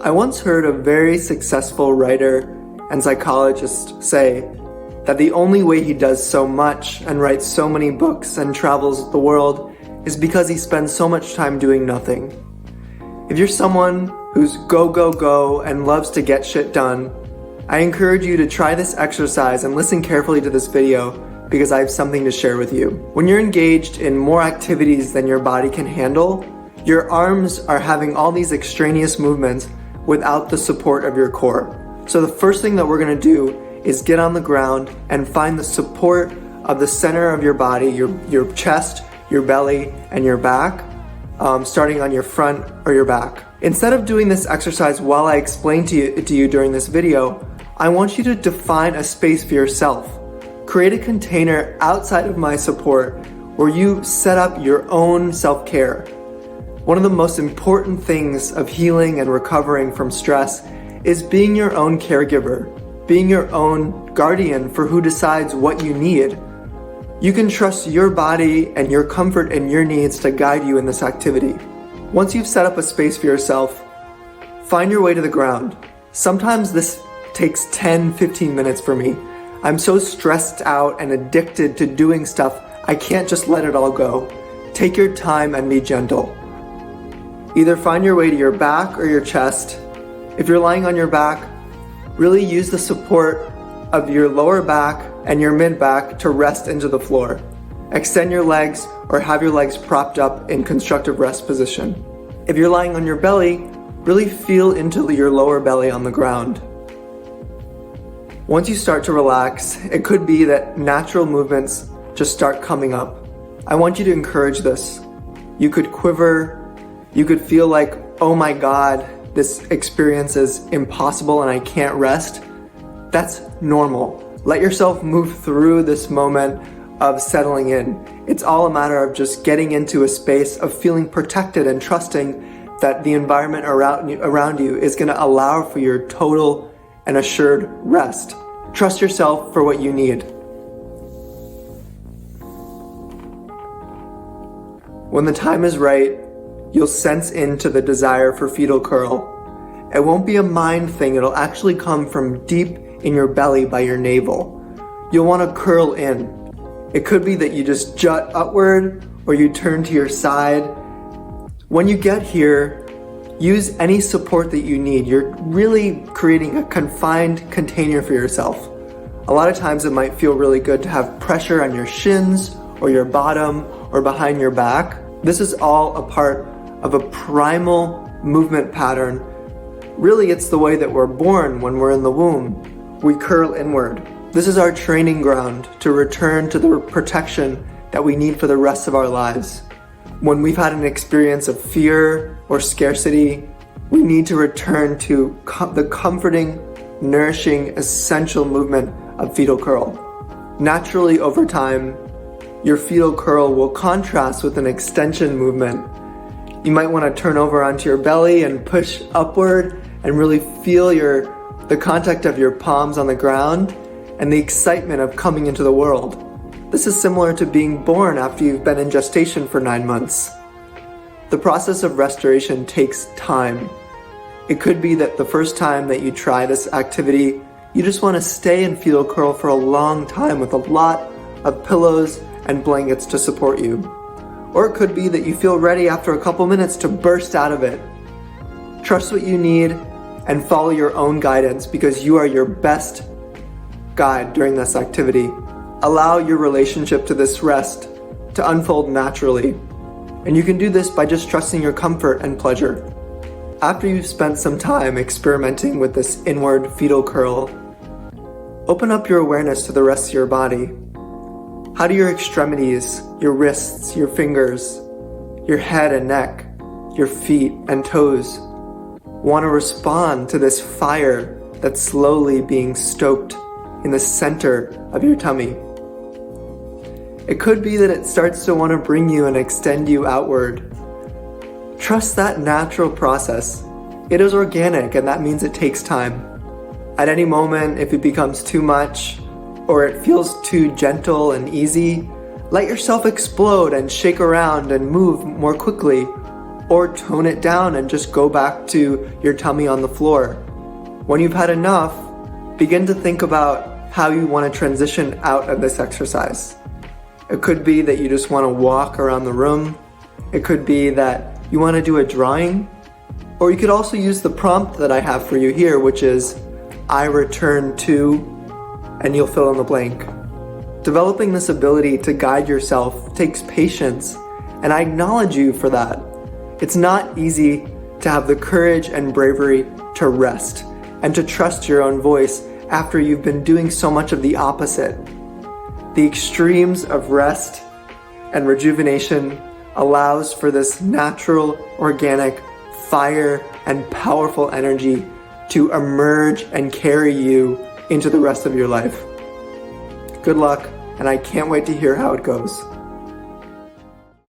I once heard a very successful writer and psychologist say that the only way he does so much and writes so many books and travels the world is because he spends so much time doing nothing. If you're someone who's go, go, go and loves to get shit done, I encourage you to try this exercise and listen carefully to this video because I have something to share with you. When you're engaged in more activities than your body can handle, your arms are having all these extraneous movements without the support of your core. So the first thing that we're gonna do is get on the ground and find the support of the center of your body, your chest, your belly, and your back, starting on your front or your back. Instead of doing this exercise while I explain to you during this video, I want you to define a space for yourself. Create a container outside of my support where you set up your own self-care. One of the most important things of healing and recovering from stress is being your own caregiver, being your own guardian for who decides what you need. You can trust your body and your comfort and your needs to guide you in this activity. Once you've set up a space for yourself, find your way to the ground. Sometimes this takes 10-15 minutes for me. I'm so stressed out and addicted to doing stuff, I can't just let it all go. Take your time and be gentle. Either find your way to your back or your chest. If you're lying on your back, really use the support of your lower back and your mid-back to rest into the floor. Extend your legs or have your legs propped up in constructive rest position. If you're lying on your belly, really feel into your lower belly on the ground. Once you start to relax, it could be that natural movements just start coming up. I want you to encourage this. You could quiver, you could feel like, oh my God, this experience is impossible and I can't rest. That's normal. Let yourself move through this moment of settling in. It's all a matter of just getting into a space of feeling protected and trusting that the environment around you is going to allow for your total and assured rest. Trust yourself for what you need. When the time is right, you'll sense into the desire for fetal curl. It won't be a mind thing, it'll actually come from deep in your belly by your navel. You'll want to curl in. It could be that you just jut upward or you turn to your side. When you get here, use any support that you need. You're really creating a confined container for yourself. A lot of times it might feel really good to have pressure on your shins or your bottom or behind your back. This is all a part of a primal movement pattern. Really, it's the way that we're born when we're in the womb. We curl inward. This is our training ground to return to the protection that we need for the rest of our lives. When we've had an experience of fear or scarcity, we need to return to the comforting, nourishing, essential movement of fetal curl. Naturally, over time, your fetal curl will contrast with an extension movement. You might want to turn over onto your belly and push upward and really feel the contact of your palms on the ground and the excitement of coming into the world. This is similar to being born after you've been in gestation for 9 months. The process of restoration takes time. It could be that the first time that you try this activity, you just want to stay in fetal curl for a long time with a lot of pillows and blankets to support you. Or it could be that you feel ready after a couple minutes to burst out of it. Trust what you need and follow your own guidance because you are your best guide during this activity. Allow your relationship to this rest to unfold naturally. And you can do this by just trusting your comfort and pleasure. After you've spent some time experimenting with this inward fetal curl, open up your awareness to the rest of your body. How do your extremities, your wrists, your fingers, your head and neck, your feet and toes want to respond to this fire that's slowly being stoked in the center of your tummy? It could be that it starts to want to bring you and extend you outward. Trust that natural process. It is organic, and that means it takes time. At any moment, if it becomes too much, or it feels too gentle and easy, let yourself explode and shake around and move more quickly. or tone it down and just go back to your tummy on the floor. When you've had enough, begin to think about how you want to transition out of this exercise. It could be that you just want to walk around the room. It could be that you want to do a drawing. Or you could also use the prompt that I have for you here, which is, I return to, and you'll fill in the blank. Developing this ability to guide yourself takes patience, and I acknowledge you for that. It's not easy to have the courage and bravery to rest and to trust your own voice after you've been doing so much of the opposite. The extremes of rest and rejuvenation allows for this natural, organic, fire and powerful energy to emerge and carry you into the rest of your life. Good luck, and I can't wait to hear how it goes.